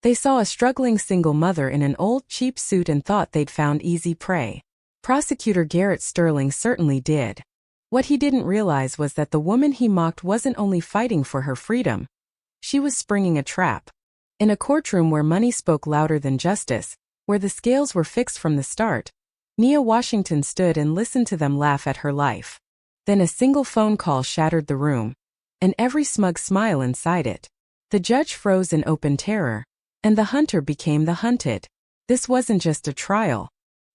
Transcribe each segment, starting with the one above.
They saw a struggling single mother in an old, cheap suit and thought they'd found easy prey. Prosecutor Garrett Sterling certainly did. What he didn't realize was that the woman he mocked wasn't only fighting for her freedom. She was springing a trap. In a courtroom where money spoke louder than justice, where the scales were fixed from the start, Nia Washington stood and listened to them laugh at her life. Then a single phone call shattered the room, and every smug smile inside it. The judge froze in open terror, and the hunter became the hunted. This wasn't just a trial.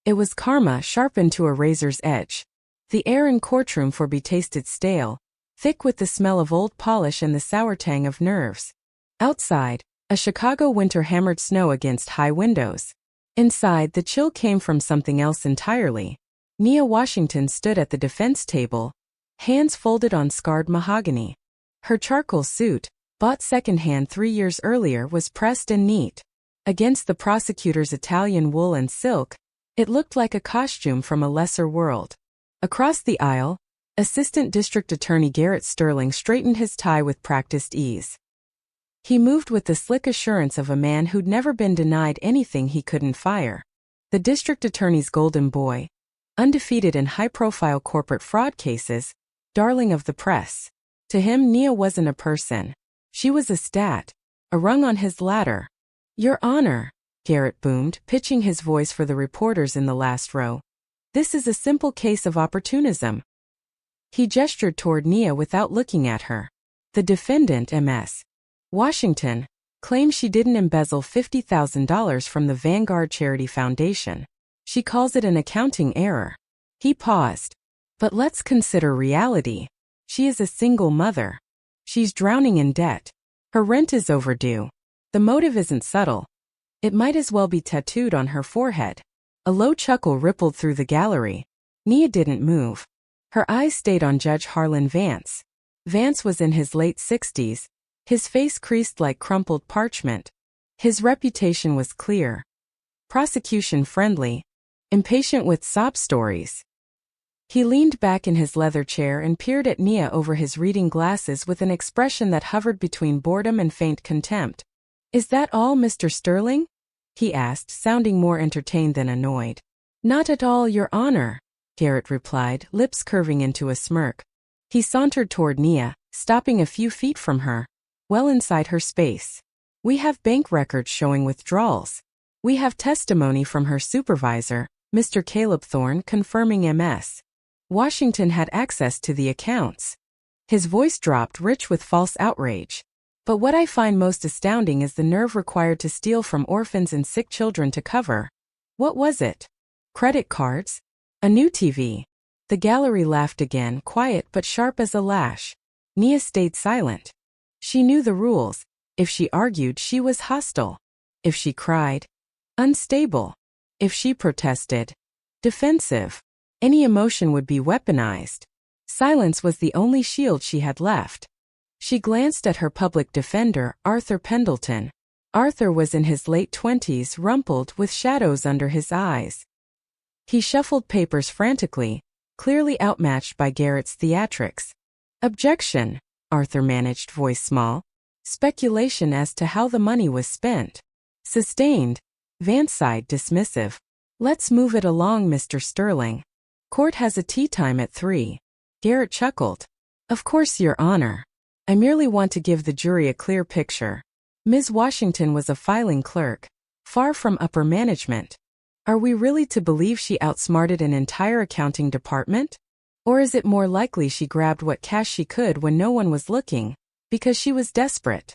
It was karma sharpened to a razor's edge. The air in courtroom tasted stale, thick with the smell of old polish and the sour tang of nerves. Outside, a Chicago winter hammered snow against high windows. Inside, the chill came from something else entirely. Nia Washington stood at the defense table, hands folded on scarred mahogany. Her charcoal suit, bought secondhand 3 years earlier, was pressed and neat. Against the prosecutor's Italian wool and silk, it looked like a costume from a lesser world. Across the aisle, Assistant District Attorney Garrett Sterling straightened his tie with practiced ease. He moved with the slick assurance of a man who'd never been denied anything he couldn't fire. The district attorney's golden boy, undefeated in high-profile corporate fraud cases, darling of the press. To him, Nia wasn't a person. She was a stat, a rung on his ladder. "Your Honor," Garrett boomed, pitching his voice for the reporters in the last row. "This is a simple case of opportunism." He gestured toward Nia without looking at her. The defendant, Ms. Washington, claims she didn't embezzle $50,000 from the Vanguard Charity Foundation. She calls it an accounting error. He paused. But let's consider reality. She is a single mother. She's drowning in debt. Her rent is overdue. The motive isn't subtle. It might as well be tattooed on her forehead. A low chuckle rippled through the gallery. Nia didn't move. Her eyes stayed on Judge Harlan Vance. Vance was in his late 60s, his face creased like crumpled parchment. His reputation was clear. Prosecution friendly, impatient with sob stories. He leaned back in his leather chair and peered at Nia over his reading glasses with an expression that hovered between boredom and faint contempt. "Is that all, Mr. Sterling?" he asked, sounding more entertained than annoyed. "Not at all, Your Honor," Garrett replied, lips curving into a smirk. He sauntered toward Nia, stopping a few feet from her, well inside her space. "We have bank records showing withdrawals. We have testimony from her supervisor, Mr. Caleb Thorne, confirming Ms. Washington had access to the accounts." His voice dropped, rich with false outrage. "But what I find most astounding is the nerve required to steal from orphans and sick children to cover. What was it? Credit cards? A new TV?" The gallery laughed again, quiet but sharp as a lash. Nia stayed silent. She knew the rules. If she argued, she was hostile. If she cried, unstable. If she protested, defensive. Any emotion would be weaponized. Silence was the only shield she had left. She glanced at her public defender, Arthur Pendleton. Arthur was in his late 20s, rumpled, with shadows under his eyes. He shuffled papers frantically, clearly outmatched by Garrett's theatrics. "Objection," Arthur managed, voice small. "Speculation as to how the money was spent." "Sustained." Vance sighed, dismissive. "Let's move it along, Mr. Sterling. Court has a tea time at 3. Garrett chuckled. "Of course, Your Honor. I merely want to give the jury a clear picture. Ms. Washington was a filing clerk, far from upper management. Are we really to believe she outsmarted an entire accounting department? Or is it more likely she grabbed what cash she could when no one was looking, because she was desperate?"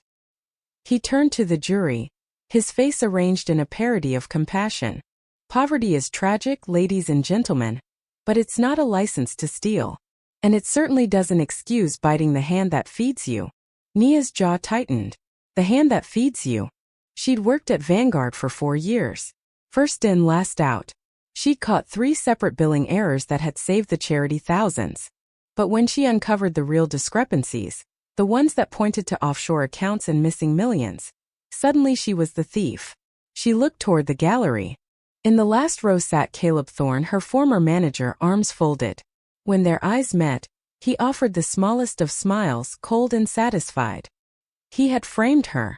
He turned to the jury, his face arranged in a parody of compassion. "Poverty is tragic, ladies and gentlemen, but it's not a license to steal. And it certainly doesn't excuse biting the hand that feeds you." Nia's jaw tightened. The hand that feeds you. She'd worked at Vanguard for 4 years. First in, last out. She'd caught 3 separate billing errors that had saved the charity thousands. But when she uncovered the real discrepancies, the ones that pointed to offshore accounts and missing millions, suddenly she was the thief. She looked toward the gallery. In the last row sat Caleb Thorne, her former manager, arms folded. When their eyes met, he offered the smallest of smiles, cold and satisfied. He had framed her.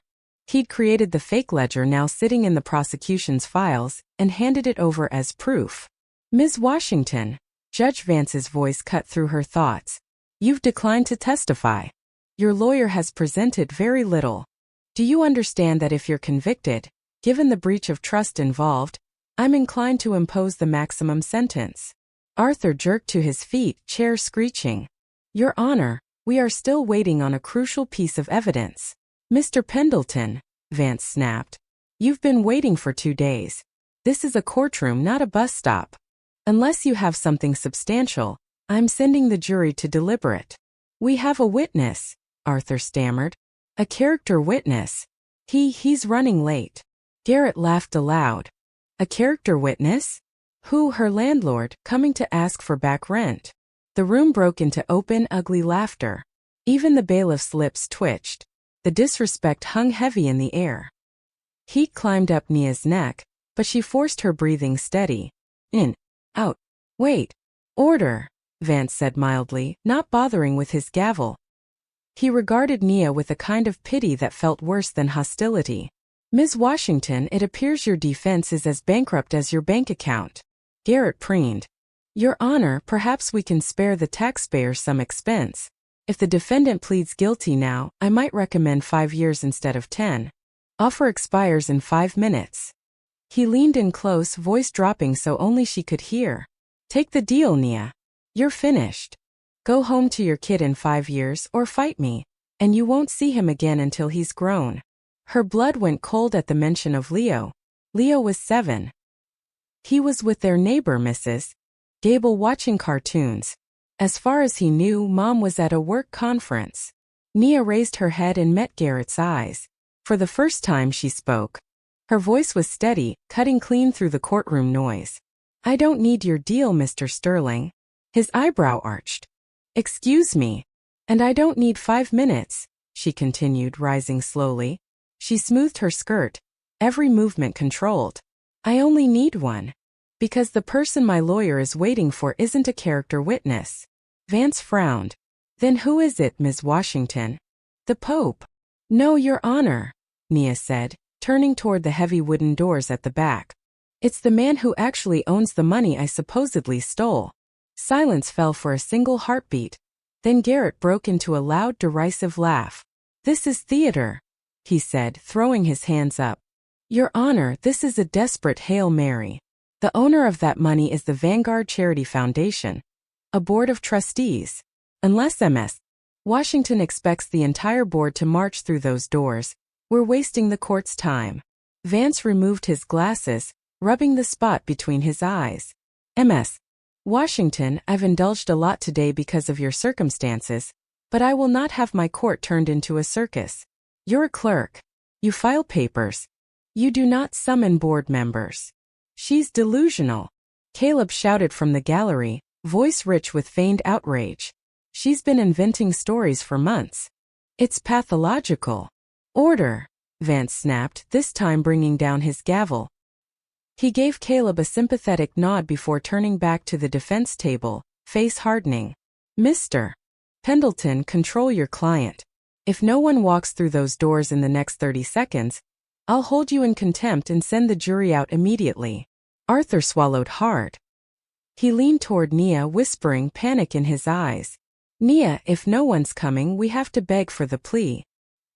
He'd created the fake ledger now sitting in the prosecution's files and handed it over as proof. Ms. Washington, Judge Vance's voice cut through her thoughts. You've declined to testify. Your lawyer has presented very little. Do you understand that if you're convicted, given the breach of trust involved, I'm inclined to impose the maximum sentence? Arthur jerked to his feet, chair screeching. Your Honor, we are still waiting on a crucial piece of evidence. Mr. Pendleton, Vance snapped. You've been waiting for 2 days. This is a courtroom, not a bus stop. Unless you have something substantial, I'm sending the jury to deliberate. We have a witness, Arthur stammered. A character witness. He's running late. Garrett laughed aloud. A character witness? Who? Her landlord, coming to ask for back rent. The room broke into open, ugly laughter. Even the bailiff's lips twitched. The disrespect hung heavy in the air. Heat climbed up Nia's neck, but she forced her breathing steady. In. Out. Wait. Order, Vance said mildly, not bothering with his gavel. He regarded Nia with a kind of pity that felt worse than hostility. Ms. Washington, it appears your defense is as bankrupt as your bank account. Garrett preened. Your Honor, perhaps we can spare the taxpayer some expense. If the defendant pleads guilty now, I might recommend 5 years instead of 10. Offer expires in 5 minutes. He leaned in close, voice dropping so only she could hear. Take the deal, Nia. You're finished. Go home to your kid in 5 years or fight me, and you won't see him again until he's grown. Her blood went cold at the mention of Leo. Leo was 7. He was with their neighbor, Mrs. Gable, watching cartoons. As far as he knew, Mom was at a work conference. Nia raised her head and met Garrett's eyes. For the first time she spoke. Her voice was steady, cutting clean through the courtroom noise. I don't need your deal, Mr. Sterling. His eyebrow arched. Excuse me. And I don't need 5 minutes, she continued, rising slowly. She smoothed her skirt, every movement controlled. I only need 1. Because the person my lawyer is waiting for isn't a character witness. Vance frowned. Then who is it, Ms. Washington? The Pope. No, Your Honor, Nia said, turning toward the heavy wooden doors at the back. It's the man who actually owns the money I supposedly stole. Silence fell for a single heartbeat. Then Garrett broke into a loud, derisive laugh. This is theater, he said, throwing his hands up. Your Honor, this is a desperate Hail Mary. The owner of that money is the Vanguard Charity Foundation. A board of trustees. Unless Ms. Washington expects the entire board to march through those doors, we're wasting the court's time. Vance removed his glasses, rubbing the spot between his eyes. Ms. Washington, I've indulged a lot today because of your circumstances, but I will not have my court turned into a circus. You're a clerk. You file papers. You do not summon board members. She's delusional. Caleb shouted from the gallery, voice rich with feigned outrage. She's been inventing stories for months. It's pathological. Order, Vance snapped, this time bringing down his gavel. He gave Caleb a sympathetic nod before turning back to the defense table, face hardening. Mr. Pendleton, control your client. If no one walks through those doors in the next 30 seconds, I'll hold you in contempt and send the jury out immediately. Arthur swallowed hard. He leaned toward Nia, whispering, panic in his eyes. Nia, if no one's coming, we have to beg for the plea.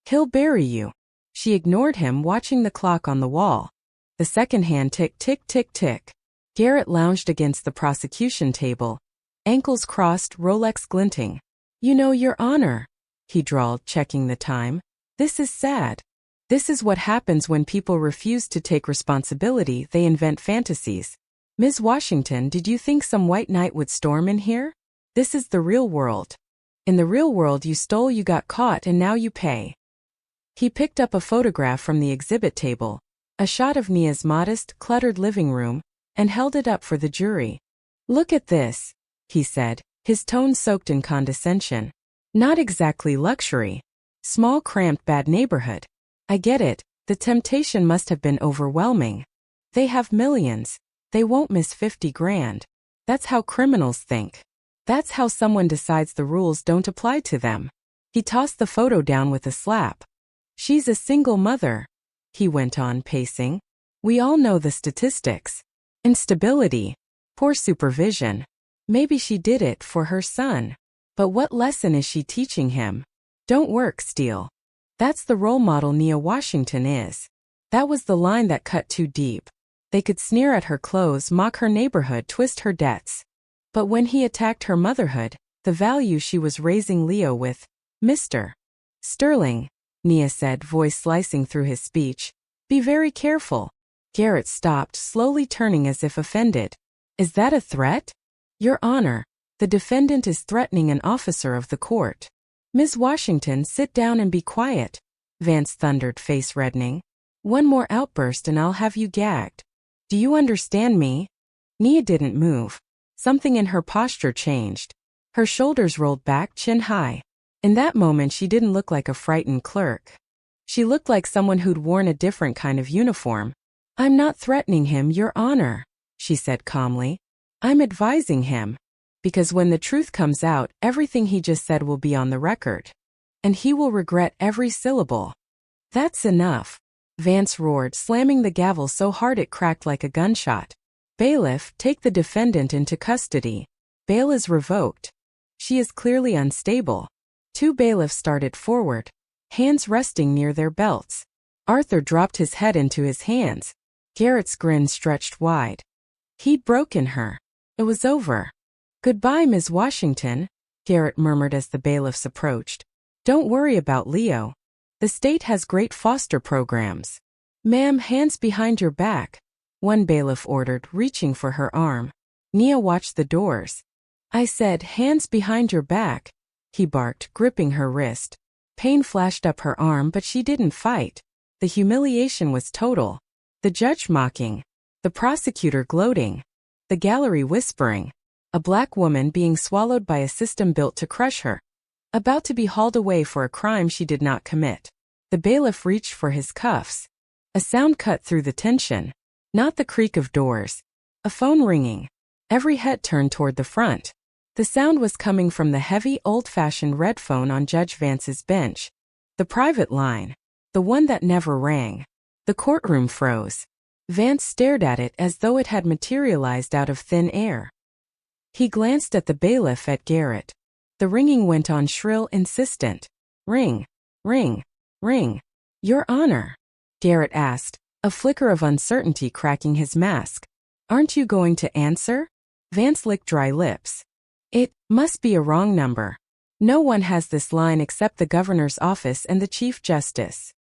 He'll bury you. She ignored him, watching the clock on the wall. The second hand tick, tick, tick, tick. Garrett lounged against the prosecution table, ankles crossed, Rolex glinting. You know, Your Honor, he drawled, checking the time. This is sad. This is what happens when people refuse to take responsibility, they invent fantasies. Ms. Washington, did you think some white knight would storm in here? This is the real world. In the real world you stole, you got caught, and now you pay. He picked up a photograph from the exhibit table, a shot of Nia's modest, cluttered living room, and held it up for the jury. Look at this, he said, his tone soaked in condescension. Not exactly luxury. Small, cramped, bad neighborhood. I get it, the temptation must have been overwhelming. They have millions. They won't miss 50 grand. That's how criminals think. That's how someone decides the rules don't apply to them. He tossed the photo down with a slap. She's a single mother, he went on, pacing. We all know the statistics. Instability, poor supervision. Maybe she did it for her son. But what lesson is she teaching him? Don't work, steal. That's the role model Nia Washington is. That was the line that cut too deep. They could sneer at her clothes, mock her neighborhood, twist her debts. But when he attacked her motherhood, the value she was raising Leo with, Mr. Sterling, Nia said, voice slicing through his speech. Be very careful. Garrett stopped, slowly turning as if offended. Is that a threat? Your Honor, the defendant is threatening an officer of the court. Ms. Washington, sit down and be quiet, Vance thundered, face reddening. One more outburst and I'll have you gagged. Do you understand me? Nia didn't move. Something in her posture changed. Her shoulders rolled back, chin high. In that moment she didn't look like a frightened clerk. She looked like someone who'd worn a different kind of uniform. I'm not threatening him, Your Honor, she said calmly. I'm advising him. Because when the truth comes out, everything he just said will be on the record. And he will regret every syllable. That's enough, Vance roared, slamming the gavel so hard it cracked like a gunshot. Bailiff, take the defendant into custody. Bail is revoked. She is clearly unstable. Two bailiffs started forward, hands resting near their belts. Arthur dropped his head into his hands. Garrett's grin stretched wide. He'd broken her. It was over. Goodbye, Ms. Washington, Garrett murmured as the bailiffs approached. Don't worry about Leo. The state has great foster programs. Ma'am, hands behind your back, one bailiff ordered, reaching for her arm. Nia watched the doors. I said, hands behind your back, he barked, gripping her wrist. Pain flashed up her arm, but she didn't fight. The humiliation was total. The judge mocking. The prosecutor gloating. The gallery whispering. A black woman being swallowed by a system built to crush her. About to be hauled away for a crime she did not commit. The bailiff reached for his cuffs. A sound cut through the tension. Not the creak of doors. A phone ringing. Every head turned toward the front. The sound was coming from the heavy, old-fashioned red phone on Judge Vance's bench. The private line. The one that never rang. The courtroom froze. Vance stared at it as though it had materialized out of thin air. He glanced at the bailiff, at Garrett. The ringing went on, shrill, insistent. Ring, ring, ring. Your Honor, Garrett asked, a flicker of uncertainty cracking his mask. Aren't you going to answer? Vance licked dry lips. It must be a wrong number. No one has this line except the governor's office and the Chief Justice.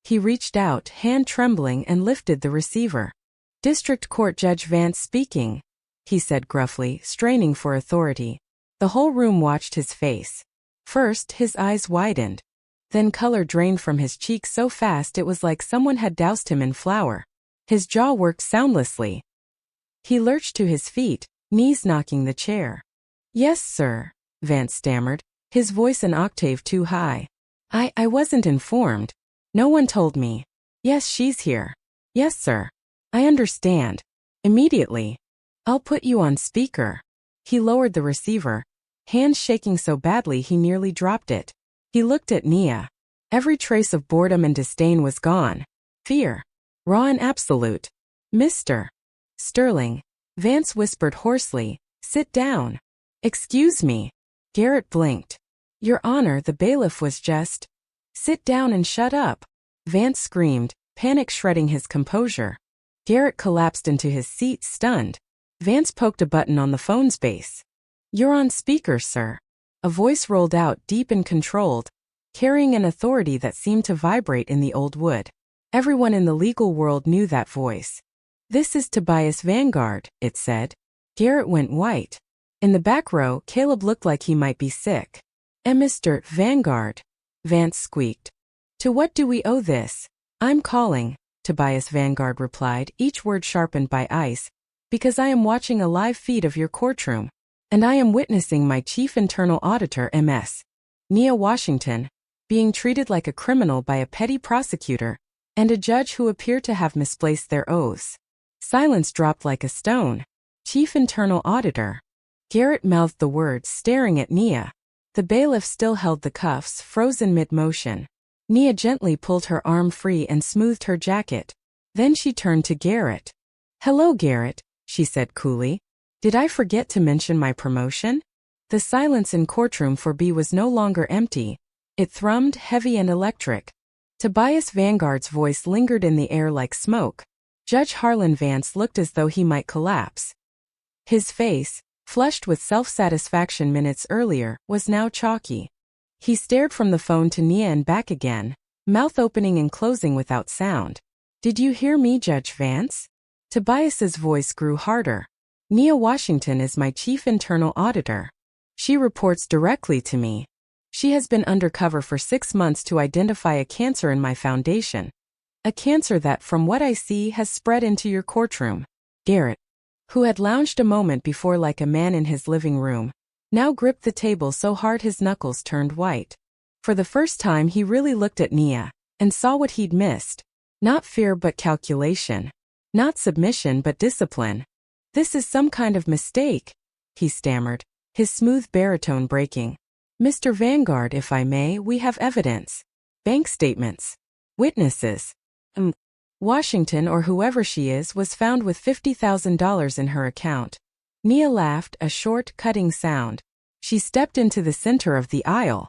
He reached out, hand trembling, and lifted the receiver. District Court Judge Vance speaking, he said gruffly, straining for authority. The whole room watched his face. First, his eyes widened. Then color drained from his cheeks so fast it was like someone had doused him in flour. His jaw worked soundlessly. He lurched to his feet, knees knocking the chair. Yes, sir, Vance stammered, his voice an octave too high. I wasn't informed. No one told me. Yes, she's here. Yes, sir. I understand. Immediately. I'll put you on speaker. He lowered the receiver, hands shaking so badly he nearly dropped it. He looked at Nia. Every trace of boredom and disdain was gone. Fear. Raw and absolute. Mr. Sterling, Vance whispered hoarsely, sit down. Excuse me. Garrett blinked. Your Honor, the bailiff was just... Sit down and shut up. Vance screamed, panic shredding his composure. Garrett collapsed into his seat, stunned. Vance poked a button on the phone's base. You're on speaker, sir. A voice rolled out, deep and controlled, carrying an authority that seemed to vibrate in the old wood. Everyone in the legal world knew that voice. This is Tobias Vanguard, it said. Garrett went white. In the back row, Caleb looked like he might be sick. Mr. Vanguard, Vance squeaked. To what do we owe this? I'm calling, Tobias Vanguard replied, each word sharpened by ice, because I am watching a live feed of your courtroom, and I am witnessing my chief internal auditor, Ms. Nia Washington, being treated like a criminal by a petty prosecutor and a judge who appear to have misplaced their oaths. Silence dropped like a stone. Chief internal auditor. Garrett mouthed the words, staring at Nia. The bailiff still held the cuffs, frozen mid-motion. Nia gently pulled her arm free and smoothed her jacket. Then she turned to Garrett. "Hello, Garrett," she said coolly. "Did I forget to mention my promotion?" The silence in courtroom 4B was no longer empty. It thrummed, heavy and electric. Tobias Vanguard's voice lingered in the air like smoke. Judge Harlan Vance looked as though he might collapse. His face, flushed with self-satisfaction minutes earlier, was now chalky. He stared from the phone to Nia and back again, mouth opening and closing without sound. "Did you hear me, Judge Vance?" Tobias's voice grew harder. "Nia Washington is my chief internal auditor. She reports directly to me. She has been undercover for 6 months to identify a cancer in my foundation. A cancer that, from what I see, has spread into your courtroom." Garrett, who had lounged a moment before like a man in his living room, now gripped the table so hard his knuckles turned white. For the first time he really looked at Nia, and saw what he'd missed. Not fear but calculation. Not submission but discipline. "This is some kind of mistake," he stammered, his smooth baritone breaking. "Mr. Vanguard, if I may, we have evidence. Bank statements. Witnesses. Washington, or whoever she is, was found with $50,000 in her account." Nia laughed, a short, cutting sound. She stepped into the center of the aisle.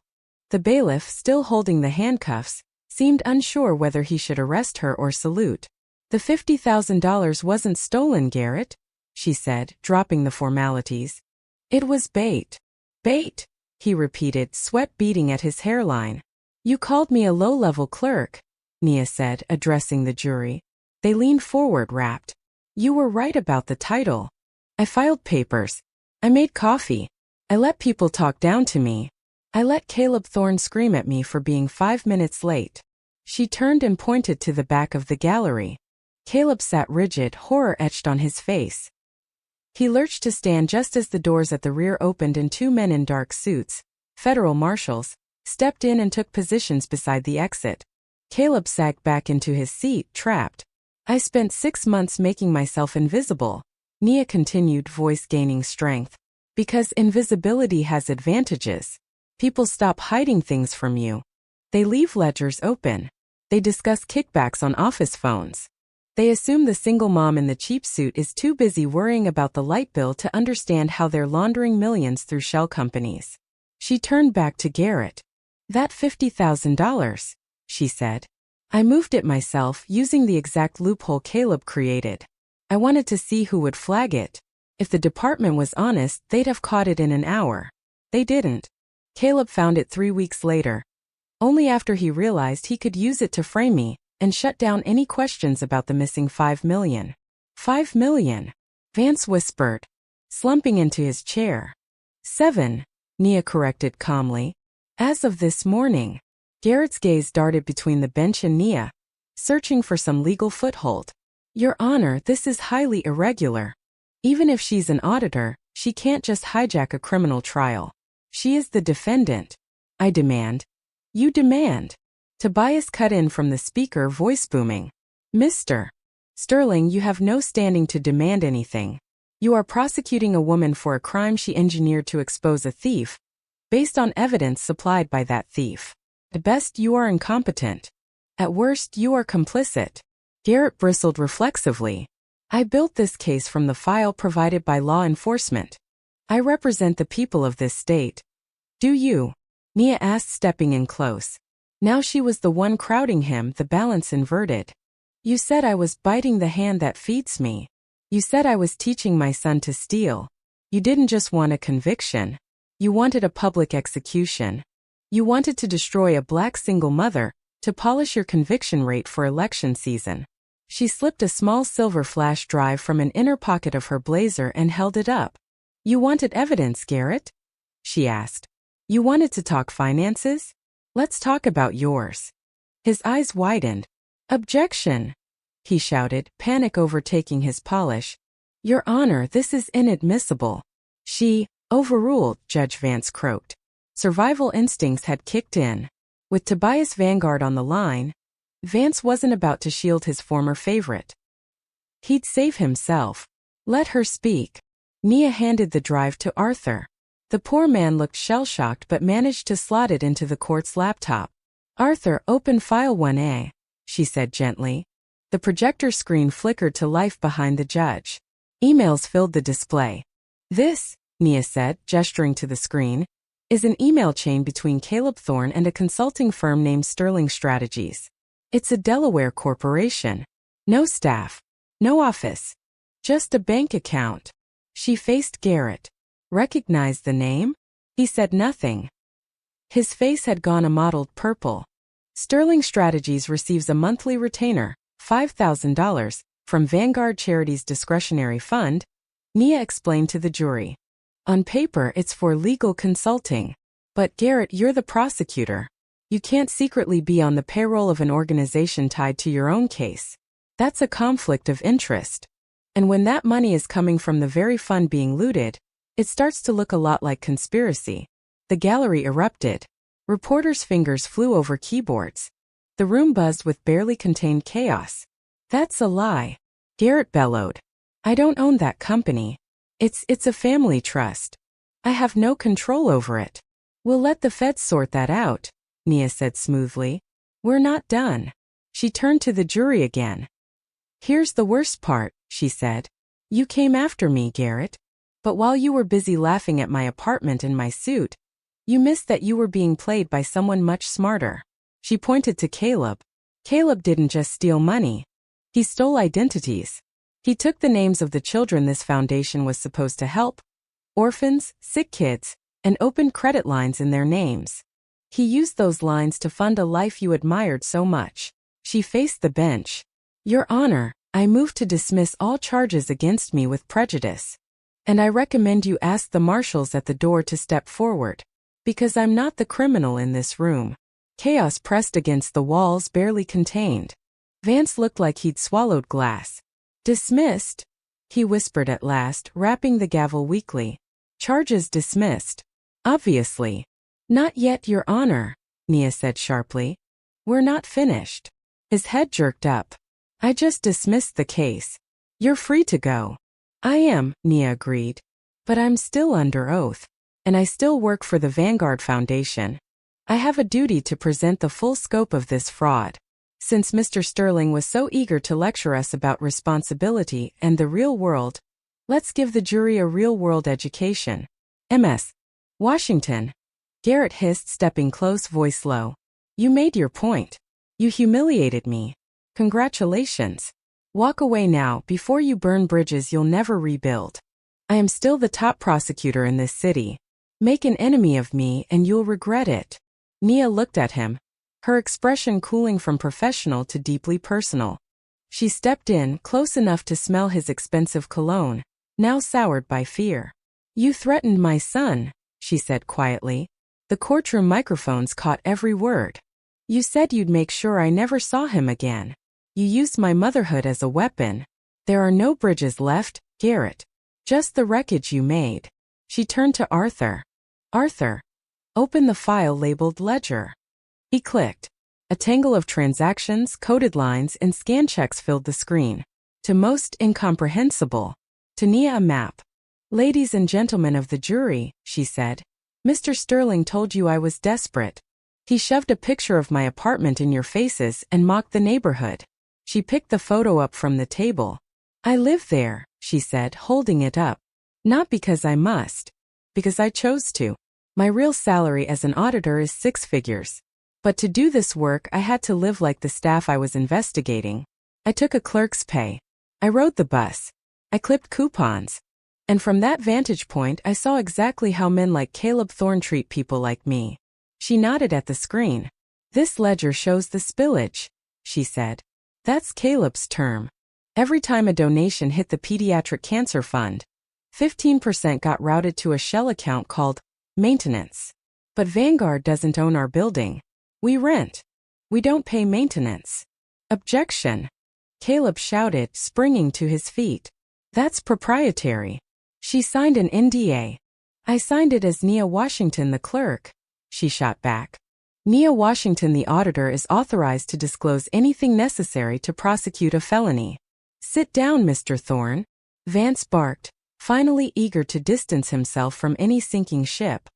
The bailiff, still holding the handcuffs, seemed unsure whether he should arrest her or salute. "The $50,000 wasn't stolen, Garrett," she said, dropping the formalities. "It was bait." "Bait?" he repeated, sweat beading at his hairline. "You called me a low-level clerk," Nia said, addressing the jury. They leaned forward, rapt. "You were right about the title. I filed papers. I made coffee. I let people talk down to me. I let Caleb Thorne scream at me for being 5 minutes late." She turned and pointed to the back of the gallery. Caleb sat rigid, horror etched on his face. He lurched to stand just as the doors at the rear opened and 2 men in dark suits, federal marshals, stepped in and took positions beside the exit. Caleb sagged back into his seat, trapped. "I spent 6 months making myself invisible," Nia continued, voice gaining strength. "Because invisibility has advantages. People stop hiding things from you. They leave ledgers open. They discuss kickbacks on office phones. They assume the single mom in the cheap suit is too busy worrying about the light bill to understand how they're laundering millions through shell companies." She turned back to Garrett. "That $50,000, she said. "I moved it myself using the exact loophole Caleb created. I wanted to see who would flag it. If the department was honest, they'd have caught it in an hour. They didn't. Caleb found it 3 weeks later. Only after he realized he could use it to frame me and shut down any questions about the missing $5 million. $5 million, Vance whispered, slumping into his chair. 7, Nia corrected calmly. As of this morning. Garrett's gaze darted between the bench and Nia, searching for some legal foothold. "Your Honor, this is highly irregular. Even if she's an auditor, she can't just hijack a criminal trial. She is the defendant. I demand." "You demand." Tobias cut in from the speaker, voice booming. "Mr. Sterling, you have no standing to demand anything. You are prosecuting a woman for a crime she engineered to expose a thief, based on evidence supplied by that thief. At best, you are incompetent. At worst, you are complicit." Garrett bristled reflexively. "I built this case from the file provided by law enforcement. I represent the people of this state." "Do you?" Nia asked, stepping in close. Now she was the one crowding him, the balance inverted. "You said I was biting the hand that feeds me. You said I was teaching my son to steal. You didn't just want a conviction. You wanted a public execution. You wanted to destroy a black single mother, to polish your conviction rate for election season." She slipped a small silver flash drive from an inner pocket of her blazer and held it up. "You wanted evidence, Garrett?" she asked. "You wanted to talk finances? Let's talk about yours." His eyes widened. "Objection!" he shouted, panic overtaking his polish. "Your Honor, this is inadmissible." "She overruled," Judge Vance croaked. Survival instincts had kicked in. With Tobias Vanguard on the line, Vance wasn't about to shield his former favorite. He'd save himself. "Let her speak." Nia handed the drive to Arthur. The poor man looked shell-shocked but managed to slot it into the court's laptop. Arthur, open file 1A, she said gently. The projector screen flickered to life behind the judge. Emails filled the display. This, Nia said, gesturing to the screen, is an email chain between Caleb Thorne and a consulting firm named Sterling Strategies. It's a Delaware corporation. No staff. No office. Just a bank account. She faced Garrett. Recognize the name? He said nothing. His face had gone a mottled purple. Sterling Strategies receives a monthly retainer, $5,000, from Vanguard Charities Discretionary Fund, Nia explained to the jury. On paper, it's for legal consulting. But Garrett, you're the prosecutor. You can't secretly be on the payroll of an organization tied to your own case. That's a conflict of interest. And when that money is coming from the very fund being looted, it starts to look a lot like conspiracy. The gallery erupted. Reporters' fingers flew over keyboards. The room buzzed with barely contained chaos. That's a lie, Garrett bellowed. I don't own that company. It's a family trust. I have no control over it. We'll let the feds sort that out, Nia said smoothly. We're not done. She turned to the jury again. Here's the worst part, she said. You came after me, Garrett. But while you were busy laughing at my apartment and my suit, you missed that you were being played by someone much smarter. She pointed to Caleb. Caleb didn't just steal money. He stole identities. He took the names of the children this foundation was supposed to help, orphans, sick kids, and opened credit lines in their names. He used those lines to fund a life you admired so much. She faced the bench. Your Honor, I move to dismiss all charges against me with prejudice. And I recommend you ask the marshals at the door to step forward. Because I'm not the criminal in this room. Chaos pressed against the walls barely contained. Vance looked like he'd swallowed glass. Dismissed? He whispered at last, rapping the gavel weakly. Charges dismissed. Obviously. Not yet, Your Honor, Nia said sharply. We're not finished. His head jerked up. I just dismissed the case. You're free to go. I am, Nia agreed. But I'm still under oath. And I still work for the Vanguard Foundation. I have a duty to present the full scope of this fraud. Since Mr. Sterling was so eager to lecture us about responsibility and the real world, let's give the jury a real-world education. MS. Washington. Garrett hissed, stepping close, voice low. You made your point. You humiliated me. Congratulations. Walk away now before you burn bridges you'll never rebuild. I am still the top prosecutor in this city. Make an enemy of me and you'll regret it. Nia looked at him, her expression cooling from professional to deeply personal. She stepped in, close enough to smell his expensive cologne, now soured by fear. You threatened my son, she said quietly. The courtroom microphones caught every word. You said you'd make sure I never saw him again. You used my motherhood as a weapon. There are no bridges left, Garrett. Just the wreckage you made. She turned to Arthur. Arthur. Open the file labeled Ledger. He clicked. A tangle of transactions, coded lines, and scan checks filled the screen. To most incomprehensible. To Nia, a map. Ladies and gentlemen of the jury, she said. Mr. Sterling told you I was desperate. He shoved a picture of my apartment in your faces and mocked the neighborhood. She picked the photo up from the table. I live there, she said, holding it up. Not because I must. Because I chose to. My real salary as an auditor is 6 figures. But to do this work I had to live like the staff I was investigating. I took a clerk's pay. I rode the bus. I clipped coupons. And from that vantage point I saw exactly how men like Caleb Thorne treat people like me. She nodded at the screen. This ledger shows the spillage, she said. That's Caleb's term. Every time a donation hit the Pediatric Cancer Fund, 15% got routed to a shell account called maintenance. But Vanguard doesn't own our building. We rent. We don't pay maintenance. Objection. Caleb shouted, springing to his feet. That's proprietary. She signed an NDA. I signed it as Nia Washington, the clerk. She shot back. Nia Washington, the auditor, is authorized to disclose anything necessary to prosecute a felony. Sit down, Mr. Thorne. Vance barked, finally eager to distance himself from any sinking ship.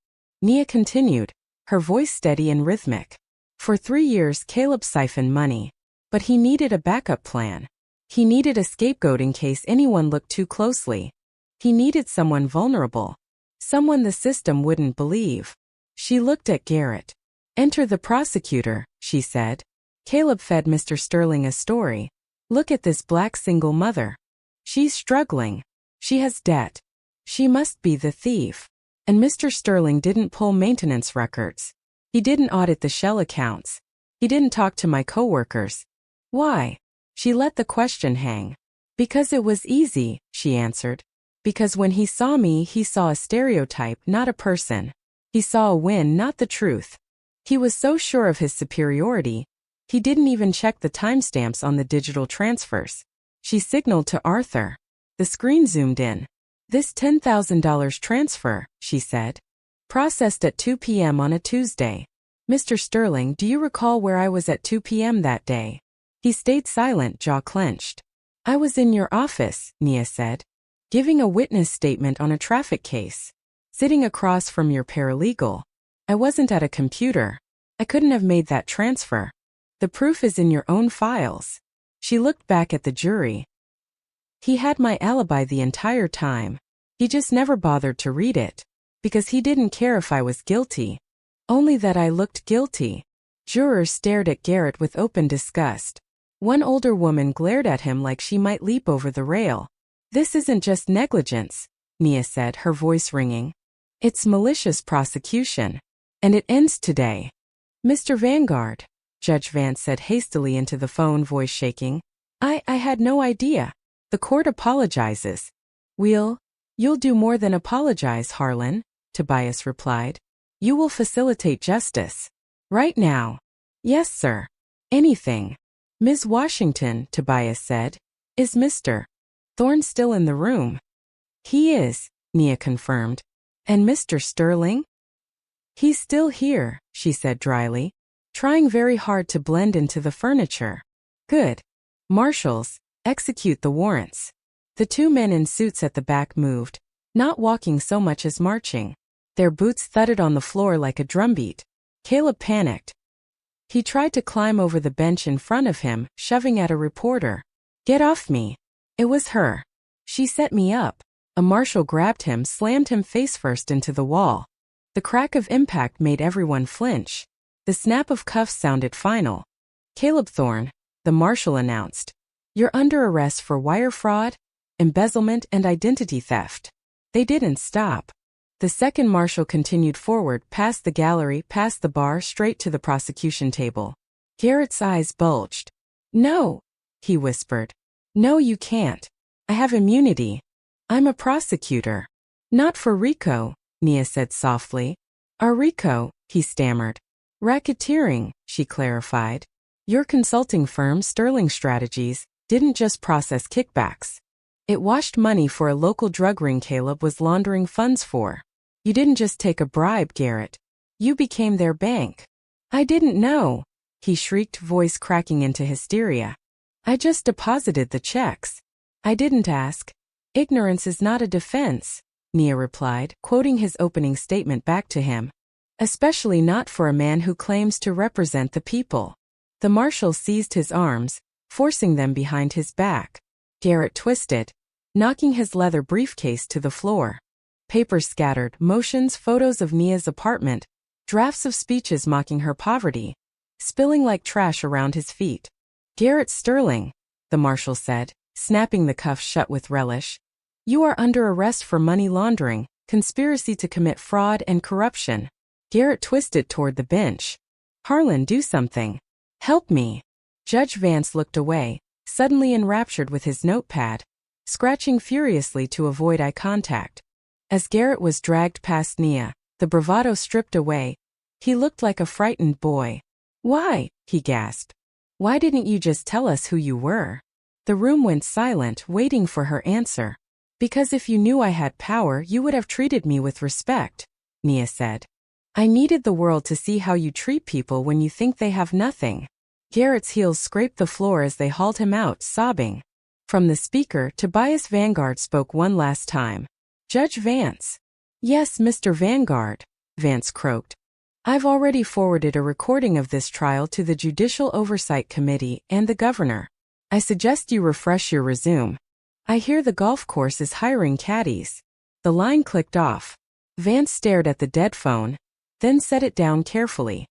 Nia continued, her voice steady and rhythmic. For 3 years Caleb siphoned money. But he needed a backup plan. He needed a scapegoat in case anyone looked too closely. He needed someone vulnerable. Someone the system wouldn't believe. She looked at Garrett. "Enter the prosecutor," she said. Caleb fed Mr. Sterling a story. "Look at this black single mother. She's struggling. She has debt. She must be the thief." And Mr. Sterling didn't pull maintenance records. He didn't audit the shell accounts. He didn't talk to my coworkers. Why? She let the question hang. "Because it was easy," she answered. "Because when he saw me, he saw a stereotype, not a person. He saw a win, not the truth. He was so sure of his superiority, he didn't even check the timestamps on the digital transfers." She signaled to Arthur. The screen zoomed in. "This $10,000 transfer," she said. "Processed at 2 p.m. on a Tuesday. Mr. Sterling, do you recall where I was at 2 p.m. that day?" He stayed silent, jaw clenched. "I was in your office," Nia said. "Giving a witness statement on a traffic case. Sitting across from your paralegal. I wasn't at a computer. I couldn't have made that transfer. The proof is in your own files." She looked back at the jury. "He had my alibi the entire time. He just never bothered to read it. Because he didn't care if I was guilty. Only that I looked guilty." Jurors stared at Garrett with open disgust. One older woman glared at him like she might leap over the rail. "This isn't just negligence," Nia said, her voice ringing. "It's malicious prosecution. And it ends today." "Mr. Vanguard," Judge Vance said hastily into the phone, voice shaking. I had no idea. The court apologizes." You'll do more than apologize, Harlan," Tobias replied. "You will facilitate justice. Right now." "Yes, sir. Anything." "Ms. Washington," Tobias said. "Is Mr. Thorne still in the room?" "He is," Nia confirmed. "And Mr. Sterling?" "He's still here," she said dryly, trying very hard to blend into the furniture. "Good. Marshals, execute the warrants." The 2 men in suits at the back moved, not walking so much as marching. Their boots thudded on the floor like a drumbeat. Caleb panicked. He tried to climb over the bench in front of him, shoving at a reporter. "Get off me." "It was her. She set me up." A marshal grabbed him, slammed him face-first into the wall. The crack of impact made everyone flinch. The snap of cuffs sounded final. "Caleb Thorne," the marshal announced. "You're under arrest for wire fraud, embezzlement, and identity theft." They didn't stop. The second marshal continued forward, past the gallery, past the bar, straight to the prosecution table. Garrett's eyes bulged. "No," he whispered. "No, you can't. I have immunity. I'm a prosecutor." "Not for RICO," Nia said softly. "Our RICO," he stammered. "Racketeering," she clarified. "Your consulting firm, Sterling Strategies, didn't just process kickbacks. It washed money for a local drug ring Caleb was laundering funds for. You didn't just take a bribe, Garrett. You became their bank." "I didn't know," he shrieked, voice cracking into hysteria. "I just deposited the checks. I didn't ask." "Ignorance is not a defense," Nia replied, quoting his opening statement back to him. "Especially not for a man who claims to represent the people." The marshal seized his arms, forcing them behind his back. Garrett twisted, knocking his leather briefcase to the floor. Papers scattered, motions, photos of Nia's apartment, drafts of speeches mocking her poverty, spilling like trash around his feet. "Garrett Sterling," the marshal said, snapping the cuffs shut with relish. "You are under arrest for money laundering, conspiracy to commit fraud, and corruption." Garrett twisted toward the bench. "Harlan, do something. Help me." Judge Vance looked away, suddenly enraptured with his notepad, scratching furiously to avoid eye contact. As Garrett was dragged past Nia, the bravado stripped away, he looked like a frightened boy. "Why?" he gasped. "Why didn't you just tell us who you were?" The room went silent, waiting for her answer. "Because if you knew I had power, you would have treated me with respect," Nia said. "I needed the world to see how you treat people when you think they have nothing." Garrett's heels scraped the floor as they hauled him out, sobbing. From the speaker, Tobias Vanguard spoke one last time. "Judge Vance." "Yes, Mr. Vanguard," Vance croaked. I've already forwarded a recording of this trial to the Judicial Oversight Committee and the governor. I suggest you refresh your resume. I hear the golf course is hiring caddies. The line clicked off. Vance stared at the dead phone, then set it down carefully.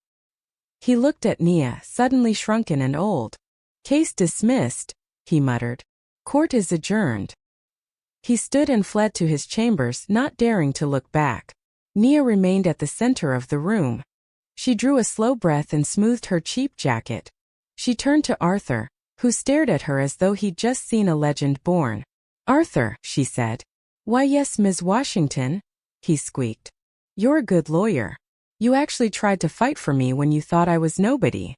He looked at Nia, suddenly shrunken and old. Case dismissed, he muttered. Court is adjourned. He stood and fled to his chambers, not daring to look back. Nia remained at the center of the room. She drew a slow breath and smoothed her cheap jacket. She turned to Arthur, who stared at her as though he'd just seen a legend born. Arthur, she said. Why yes, Ms. Washington, he squeaked. You're a good lawyer. You actually tried to fight for me when you thought I was nobody.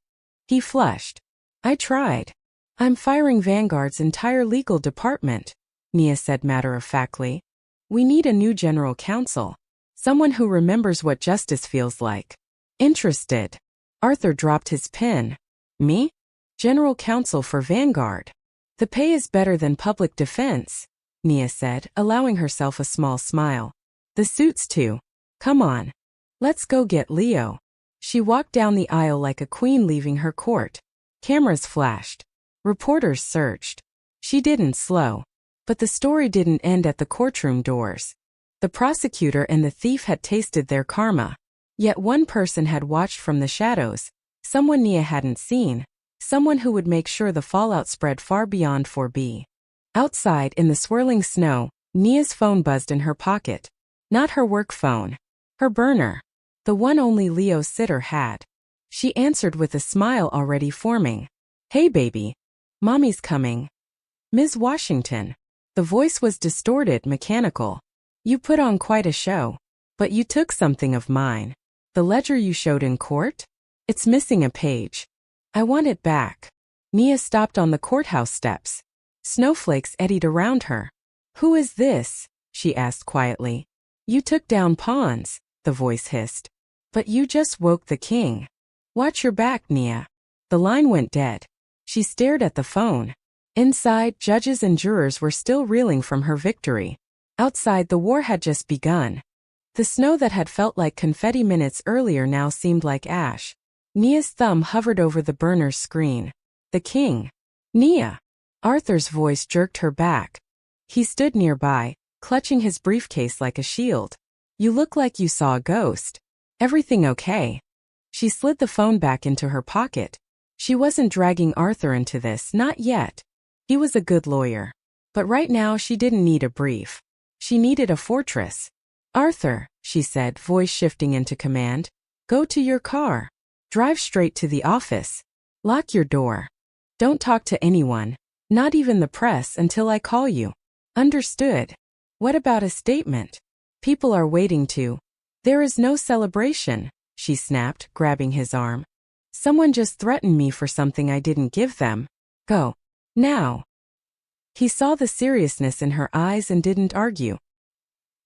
He flushed. I tried. I'm firing Vanguard's entire legal department, Nia said matter-of-factly. We need a new general counsel. Someone who remembers what justice feels like. Interested. Arthur dropped his pen. Me? General counsel for Vanguard. The pay is better than public defense, Nia said, allowing herself a small smile. The suits too. Come on. Let's go get Leo. She walked down the aisle like a queen leaving her court. Cameras flashed. Reporters searched. She didn't slow. But the story didn't end at the courtroom doors. The prosecutor and the thief had tasted their karma. Yet one person had watched from the shadows, someone Nia hadn't seen, someone who would make sure the fallout spread far beyond 4B. Outside, in the swirling snow, Nia's phone buzzed in her pocket. Not her work phone. Her burner. The one only Leo's sitter had. She answered with a smile already forming. Hey baby. Mommy's coming. Ms. Washington. The voice was distorted, mechanical. You put on quite a show. But you took something of mine. The ledger you showed in court? It's missing a page. I want it back. Nia stopped on the courthouse steps. Snowflakes eddied around her. Who is this? She asked quietly. You took down pawns, the voice hissed. But you just woke the king. Watch your back, Nia. The line went dead. She stared at the phone. Inside, judges and jurors were still reeling from her victory. Outside, the war had just begun. The snow that had felt like confetti minutes earlier now seemed like ash. Nia's thumb hovered over the burner's screen. The king. Nia. Arthur's voice jerked her back. He stood nearby, clutching his briefcase like a shield. You look like you saw a ghost. Everything okay? She slid the phone back into her pocket. She wasn't dragging Arthur into this, not yet. He was a good lawyer. But right now she didn't need a brief. She needed a fortress. Arthur, she said, voice shifting into command. Go to your car. Drive straight to the office. Lock your door. Don't talk to anyone, not even the press, until I call you. Understood. What about a statement? People are waiting to. There is no celebration, she snapped, grabbing his arm. Someone just threatened me for something I didn't give them. Go. Now. He saw the seriousness in her eyes and didn't argue.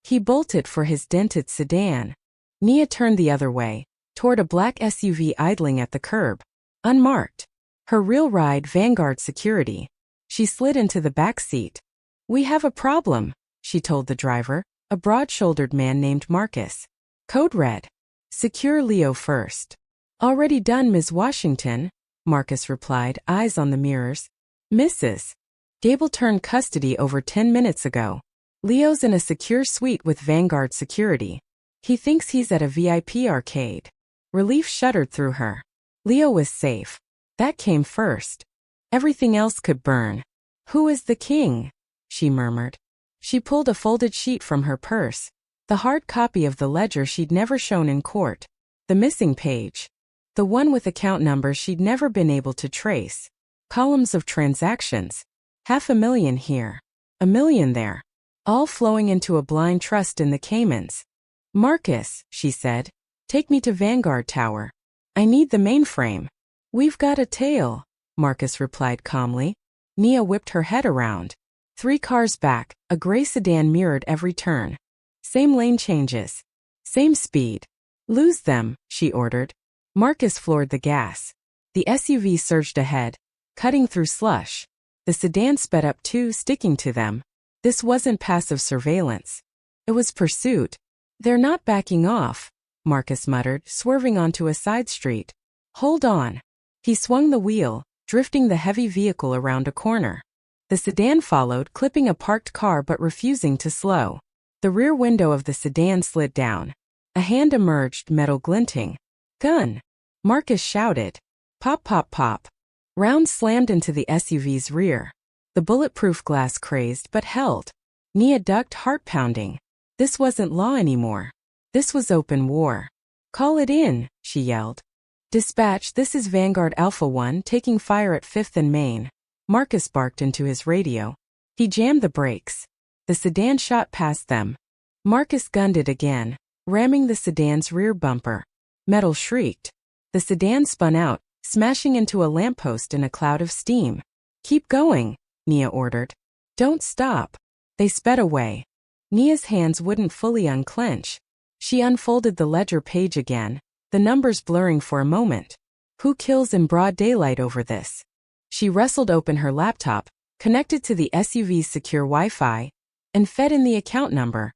He bolted for his dented sedan. Nia turned the other way, toward a black SUV idling at the curb. Unmarked. Her real ride, Vanguard security. She slid into the back seat. We have a problem, she told the driver, a broad-shouldered man named Marcus. Code red. Secure Leo first. Already done, Ms. Washington, Marcus replied, eyes on the mirrors. Mrs. Gable turned custody over 10 minutes ago. Leo's in a secure suite with Vanguard security. He thinks he's at a VIP arcade. Relief shuddered through her. Leo was safe. That came first. Everything else could burn. Who is the king? She murmured. She pulled a folded sheet from her purse. The hard copy of the ledger she'd never shown in court. The missing page. The one with account numbers she'd never been able to trace. Columns of transactions. $500,000 here. $1 million there. All flowing into a blind trust in the Caymans. Marcus, she said, take me to Vanguard Tower. I need the mainframe. We've got a tail, Marcus replied calmly. Nia whipped her head around. 3 cars back, a gray sedan mirrored every turn. Same lane changes. Same speed. Lose them, she ordered. Marcus floored the gas. The SUV surged ahead, cutting through slush. The sedan sped up too, sticking to them. This wasn't passive surveillance. It was pursuit. They're not backing off, Marcus muttered, swerving onto a side street. Hold on. He swung the wheel, drifting the heavy vehicle around a corner. The sedan followed, clipping a parked car but refusing to slow. The rear window of the sedan slid down. A hand emerged, metal glinting. Gun! Marcus shouted. Pop, pop, pop. Rounds slammed into the SUV's rear. The bulletproof glass crazed but held. Nia ducked, heart pounding. This wasn't law anymore. This was open war. Call it in, she yelled. Dispatch, this is Vanguard Alpha 1 taking fire at 5th and Main. Marcus barked into his radio. He jammed the brakes. The sedan shot past them. Marcus gunned it again, ramming the sedan's rear bumper. Metal shrieked. The sedan spun out, smashing into a lamppost in a cloud of steam. Keep going, Nia ordered. Don't stop. They sped away. Nia's hands wouldn't fully unclench. She unfolded the ledger page again, the numbers blurring for a moment. Who kills in broad daylight over this? She wrestled open her laptop, connected to the SUV's secure Wi-Fi, and fed in the account number.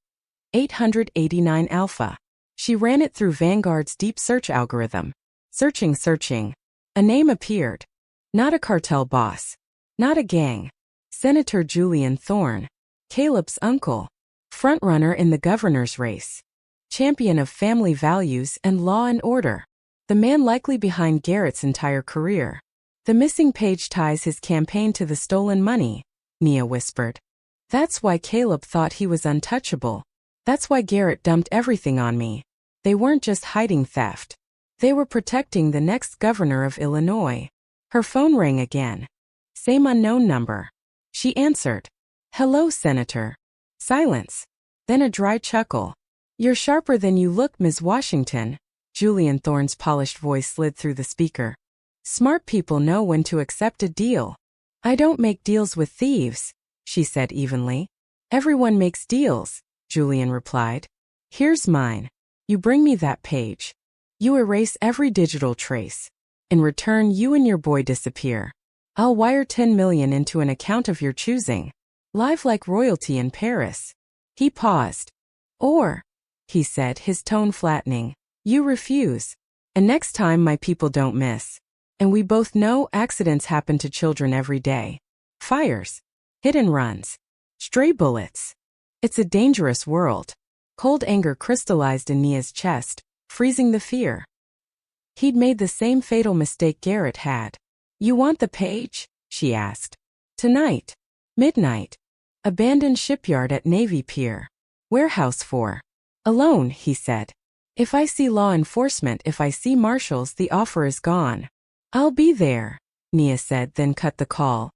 889 Alpha. She ran it through Vanguard's deep search algorithm. Searching. A name appeared. Not a cartel boss. Not a gang. Senator Julian Thorne. Caleb's uncle. Frontrunner in the governor's race. Champion of family values and law and order. The man likely behind Garrett's entire career. The missing page ties his campaign to the stolen money, Nia whispered. That's why Caleb thought he was untouchable. That's why Garrett dumped everything on me. They weren't just hiding theft. They were protecting the next governor of Illinois. Her phone rang again. Same unknown number. She answered. Hello, Senator. Silence. Then a dry chuckle. You're sharper than you look, Ms. Washington. Julian Thorne's polished voice slid through the speaker. Smart people know when to accept a deal. I don't make deals with thieves, she said evenly. Everyone makes deals, Julian replied. Here's mine. You bring me that page. You erase every digital trace. In return, you and your boy disappear. I'll wire 10 million into an account of your choosing. Live like royalty in Paris. He paused. Or, he said, his tone flattening, you refuse. And next time my people don't miss. And we both know accidents happen to children every day. Fires. Hit and runs. Stray bullets. It's a dangerous world. Cold anger crystallized in Nia's chest, freezing the fear. He'd made the same fatal mistake Garrett had. You want the page? She asked. Tonight. Midnight. Abandoned shipyard at Navy Pier. Warehouse 4. Alone, he said. If I see law enforcement, if I see marshals, the offer is gone. I'll be there, Nia said, then cut the call.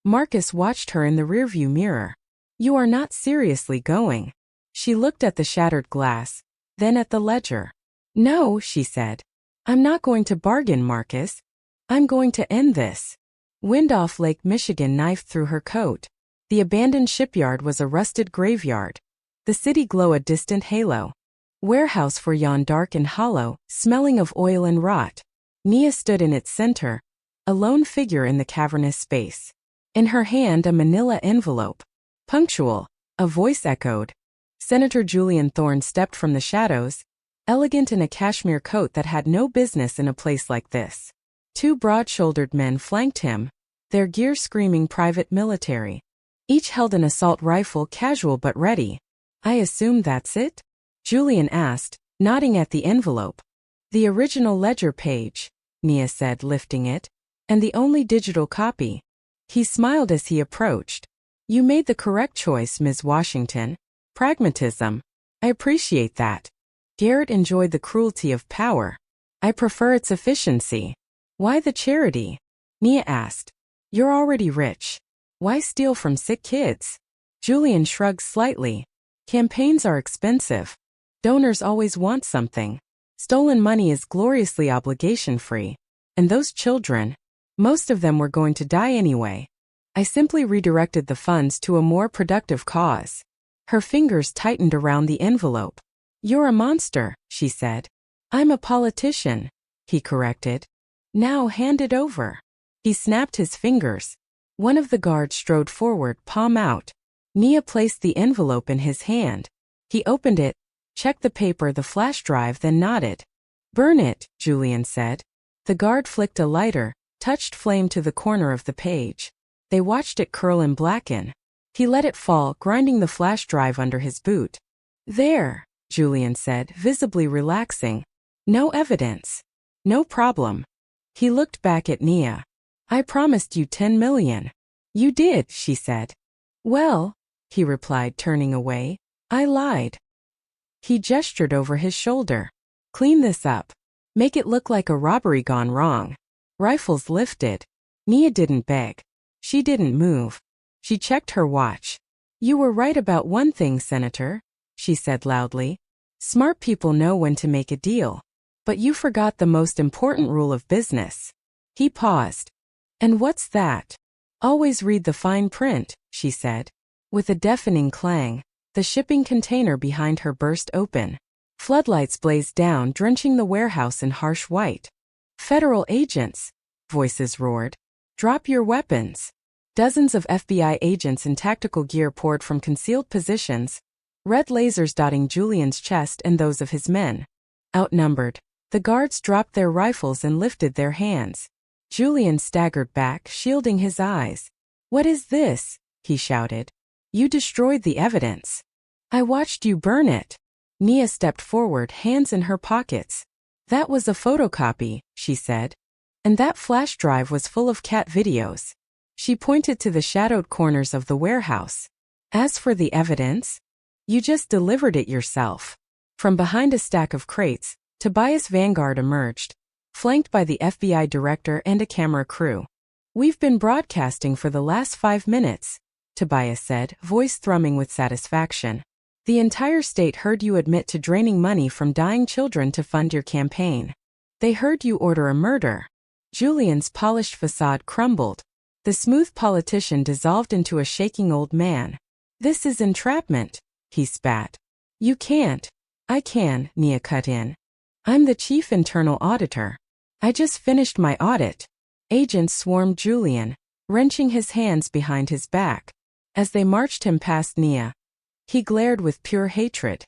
Marcus watched her in the rearview mirror. You are not seriously going. She looked at the shattered glass, then at the ledger. No, she said. I'm not going to bargain, Marcus. I'm going to end this. Wind off Lake Michigan knifed through her coat. The abandoned shipyard was a rusted graveyard. The city glow a distant halo. Warehouse for yawned dark and hollow, smelling of oil and rot. Nia stood in its center, a lone figure in the cavernous space. In her hand a manila envelope. Punctual, a voice echoed. Senator Julian Thorne stepped from the shadows, elegant in a cashmere coat that had no business in a place like this. Two broad-shouldered men flanked him, their gear screaming private military. Each held an assault rifle, casual but ready. I assume that's it? Julian asked, nodding at the envelope. The original ledger page, Nia said, lifting it, and the only digital copy. He smiled as he approached. You made the correct choice, Ms. Washington. Pragmatism. I appreciate that. Garrett enjoyed the cruelty of power. I prefer its efficiency. Why the charity? Nia asked. You're already rich. Why steal from sick kids? Julian shrugged slightly. Campaigns are expensive. Donors always want something. Stolen money is gloriously obligation-free. And those children, most of them were going to die anyway. I simply redirected the funds to a more productive cause. Her fingers tightened around the envelope. You're a monster, she said. I'm a politician, he corrected. Now hand it over. He snapped his fingers. One of the guards strode forward, palm out. Nia placed the envelope in his hand. He opened it, checked the paper, the flash drive, then nodded. Burn it, Julian said. The guard flicked a lighter, touched flame to the corner of the page. They watched it curl and blacken. He let it fall, grinding the flash drive under his boot. There, Julian said, visibly relaxing. No evidence. No problem. He looked back at Nia. I promised you 10 million. You did, she said. Well, he replied, turning away. I lied. He gestured over his shoulder. Clean this up. Make it look like a robbery gone wrong. Rifles lifted. Nia didn't beg. She didn't move. She checked her watch. You were right about one thing, Senator, she said loudly. Smart people know when to make a deal. But you forgot the most important rule of business. He paused. And what's that? Always read the fine print, she said. With a deafening clang, the shipping container behind her burst open. Floodlights blazed down, drenching the warehouse in harsh white. Federal agents, voices roared. Drop your weapons. Dozens of FBI agents in tactical gear poured from concealed positions, red lasers dotting Julian's chest and those of his men. Outnumbered, the guards dropped their rifles and lifted their hands. Julian staggered back, shielding his eyes. What is this? He shouted. You destroyed the evidence. I watched you burn it. Nia stepped forward, hands in her pockets. That was a photocopy, she said. And that flash drive was full of cat videos. She pointed to the shadowed corners of the warehouse. As for the evidence, you just delivered it yourself. From behind a stack of crates, Tobias Vanguard emerged, flanked by the FBI director and a camera crew. We've been broadcasting for the last 5 minutes, Tobias said, voice thrumming with satisfaction. The entire state heard you admit to draining money from dying children to fund your campaign. They heard you order a murder. Julian's polished facade crumbled. The smooth politician dissolved into a shaking old man. This is entrapment, he spat. You can't. I can, Nia cut in. I'm the chief internal auditor. I just finished my audit. Agents swarmed Julian, wrenching his hands behind his back. As they marched him past Nia, he glared with pure hatred.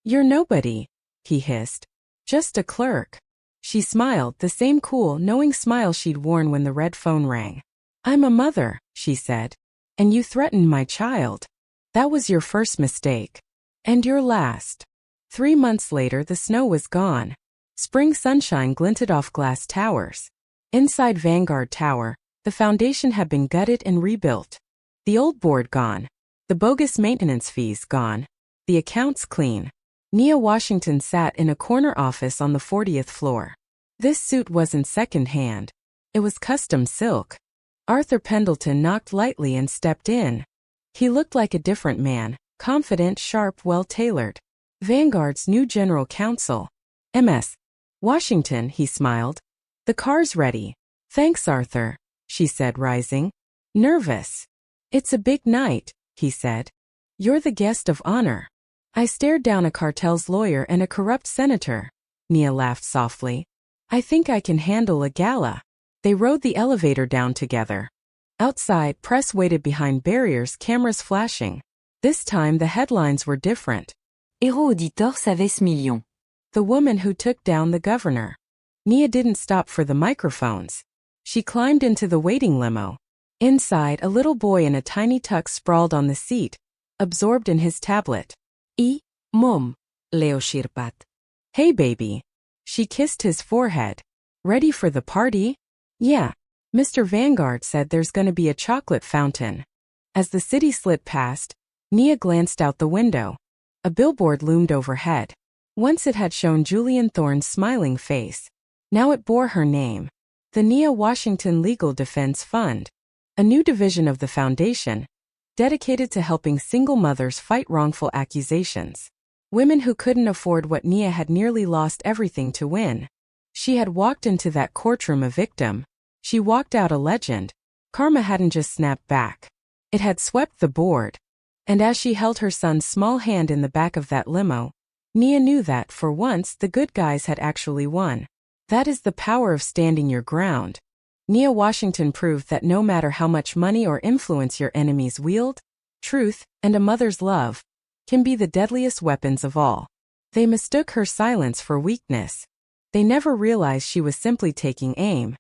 You're nobody, he hissed. Just a clerk. She smiled, the same cool, knowing smile she'd worn when the red phone rang. I'm a mother, she said. And you threatened my child. That was your first mistake. And your last. 3 months later, the snow was gone. Spring sunshine glinted off glass towers. Inside Vanguard Tower, the foundation had been gutted and rebuilt. The old board gone. The bogus maintenance fees gone. The accounts clean. Nia Washington sat in a corner office on the 40th floor. This suit wasn't second-hand. It was custom silk. Arthur Pendleton knocked lightly and stepped in. He looked like a different man, confident, sharp, well-tailored. Vanguard's new general counsel. MS. Washington, he smiled. The car's ready. Thanks, Arthur, she said, rising. Nervous. It's a big night, he said. You're the guest of honor. I stared down a cartel's lawyer and a corrupt senator. Nia laughed softly. I think I can handle a gala. They rode the elevator down together. Outside, press waited behind barriers, cameras flashing. This time the headlines were different. Héros auditor savait million. The woman who took down the governor. Nia didn't stop for the microphones. She climbed into the waiting limo. Inside, a little boy in a tiny tux sprawled on the seat, absorbed in his tablet. Mom, Leo Shirpat. Hey baby. She kissed his forehead. Ready for the party? Yeah. Mr. Vanguard said there's gonna be a chocolate fountain. As the city slid past, Nia glanced out the window. A billboard loomed overhead. Once it had shown Julian Thorne's smiling face. Now it bore her name. The Nia Washington Legal Defense Fund. A new division of the foundation, dedicated to helping single mothers fight wrongful accusations. Women who couldn't afford what Nia had nearly lost everything to win. She had walked into that courtroom a victim. She walked out a legend. Karma hadn't just snapped back. It had swept the board. And as she held her son's small hand in the back of that limo, Nia knew that, for once, the good guys had actually won. That is the power of standing your ground. Nia Washington proved that no matter how much money or influence your enemies wield, truth, and a mother's love, can be the deadliest weapons of all. They mistook her silence for weakness. They never realized she was simply taking aim.